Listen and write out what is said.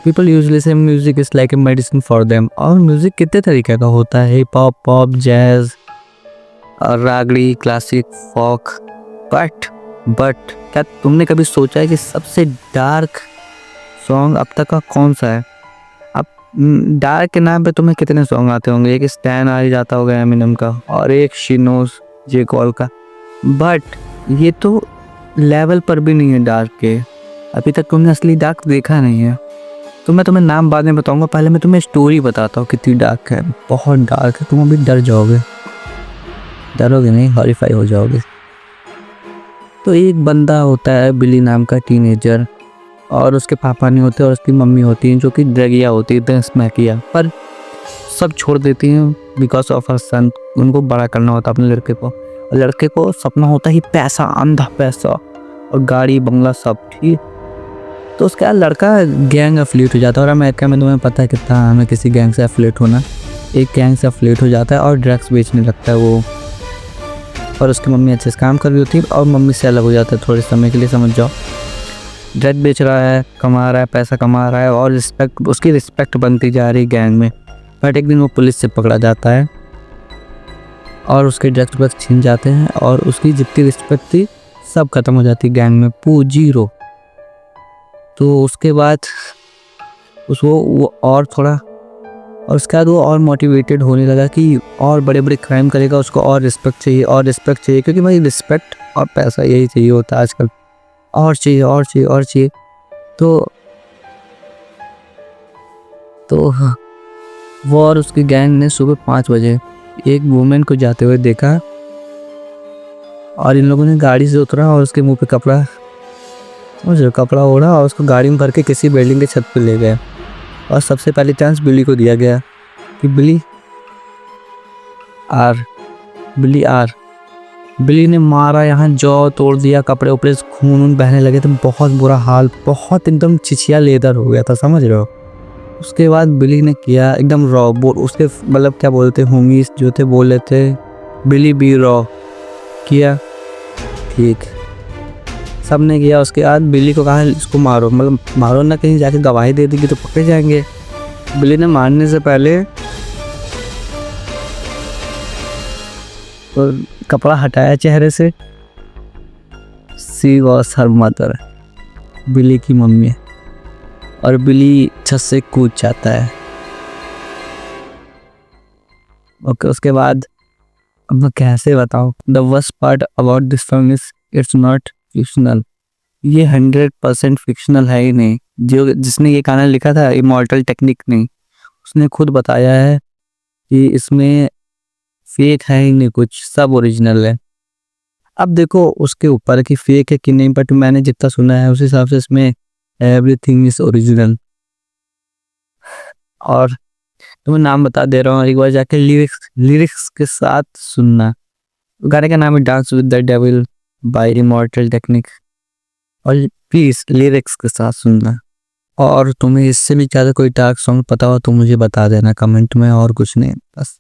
People usually say music is like a medicine for them. और music कितने तरीके का होता है, हिप हॉप, पॉप, जैज, रागड़ी, क्लासिक, फॉक। बट क्या तुमने कभी सोचा है कि सबसे डार्क सॉन्ग अब तक का कौन सा है? अब डार्क के नाम पे तुम्हें कितने सॉन्ग आते होंगे, एक स्टैन आ ही जाता होगा एमिनेम का, और एक शी नोज़ जे कॉल का। बट ये तो लेवल पर भी नहीं है डार्क के। अभी तक तुमने असली डार्क देखा नहीं है। तो मैं तुम्हें नाम बाद में बताऊंगा, पहले मैं तुम्हें स्टोरी बताता हूँ कितनी डार्क है। बहुत डार्क है, तुम अभी डर जाओगे, डरोगे नहीं, हॉरिफाई हो जाओगे। तो एक बंदा होता है बिली नाम का टीनेजर, और उसके पापा नहीं होते और उसकी मम्मी होती है जो कि ड्रगिया होती है, स्मैकिया। पर सब छोड़ देती हैं बिकॉज ऑफ हर सन। उनको बड़ा करना होता है अपने लड़के को, और लड़के को सपना होता है पैसा, अंधा पैसा और गाड़ी बंगला सब, ठीक। तो उसका लड़का गैंग एफिलिएट हो जाता है। और अमेरिका में तुम्हें पता है कितना हमें किसी गैंग से एफिलिएट होना। एक गैंग से एफिलिएट हो जाता है और ड्रग्स बेचने लगता है वो। और उसकी मम्मी अच्छे से काम कर रही होती है और मम्मी से अलग हो जाता है थोड़े समय के लिए, समझ जाओ। ड्रग बेच रहा है, कमा रहा है, पैसा कमा रहा है, और रिस्पेक्ट, उसकी रिस्पेक्ट बनती जा रही गैंग में। बट एक दिन वो पुलिस से पकड़ा जाता है और उसके ड्रग्स छीन जाते हैं, और उसकी जितनी रिस्पेक्ट थी सब खत्म हो जाती गैंग में, जीरो। तो उसके बाद वो और थोड़ा, और उसके बाद वो और मोटिवेटेड होने लगा कि और बड़े बड़े क्राइम करेगा, उसको और रिस्पेक्ट चाहिए, और रिस्पेक्ट चाहिए, क्योंकि भाई रिस्पेक्ट और पैसा यही चाहिए होता है आजकल, और चाहिए और चाहिए और चाहिए। तो हाँ, वो और उसकी गैंग ने सुबह 5 बजे एक वुमेन को जाते हुए देखा, और इन लोगों ने गाड़ी से उतरा और उसके मुंह पे कपड़ा ओढ़ा और उसको गाड़ी में भर के किसी बिल्डिंग के छत पे ले गए। और सबसे पहले चांस बिली को दिया गया कि बिली आर। बिली ने मारा, यहाँ जौ तोड़ दिया, कपड़े उपड़े खून बहने लगे थे, बहुत बुरा हाल, बहुत एकदम चिचिया लेदर हो गया था, समझ रहे हो। उसके बाद बिली ने किया एकदम रॉ, उसके मतलब क्या बोलते होमीज जो थे बोले थे बिली बी रॉ किया, ठीक, सब ने किया। उसके बाद बिली को कहा इसको मारो, मतलब मारो ना, कहीं जाके गवाही दे देगी तो पकड़े जाएंगे। बिली ने मारने से पहले तो कपड़ा हटाया चेहरे से। सी वॉज हर मदर, बिली की मम्मी। और बिली छत से कूद जाता है। ओके, उसके बाद अब मैं कैसे बताऊँ, the worst part about this film is it's not fictional. ये 100% फिक्शनल है ही नहीं। जो जिसने ये गाना लिखा था इमॉर्टल टेक्निक ने, उसने खुद बताया है कि इसमें फेक है ही नहीं कुछ, सब ओरिजिनल है। अब देखो उसके ऊपर कि फेक है कि नहीं, बट मैंने जितना सुना है उस हिसाब से इसमें एवरीथिंग इज ओरिजिनल। और तुम्हें नाम बता दे रहा हूँ, एक बार जाके लिरिक्स के साथ सुनना। गाने का नाम है dance with the devil by Immortal Technique. और प्लीज लिरिक्स के साथ सुनना। और तुम्हें इससे भी ज़्यादा कोई डार्क सॉन्ग पता हो तो मुझे बता देना कमेंट में, और कुछ नहीं, बस।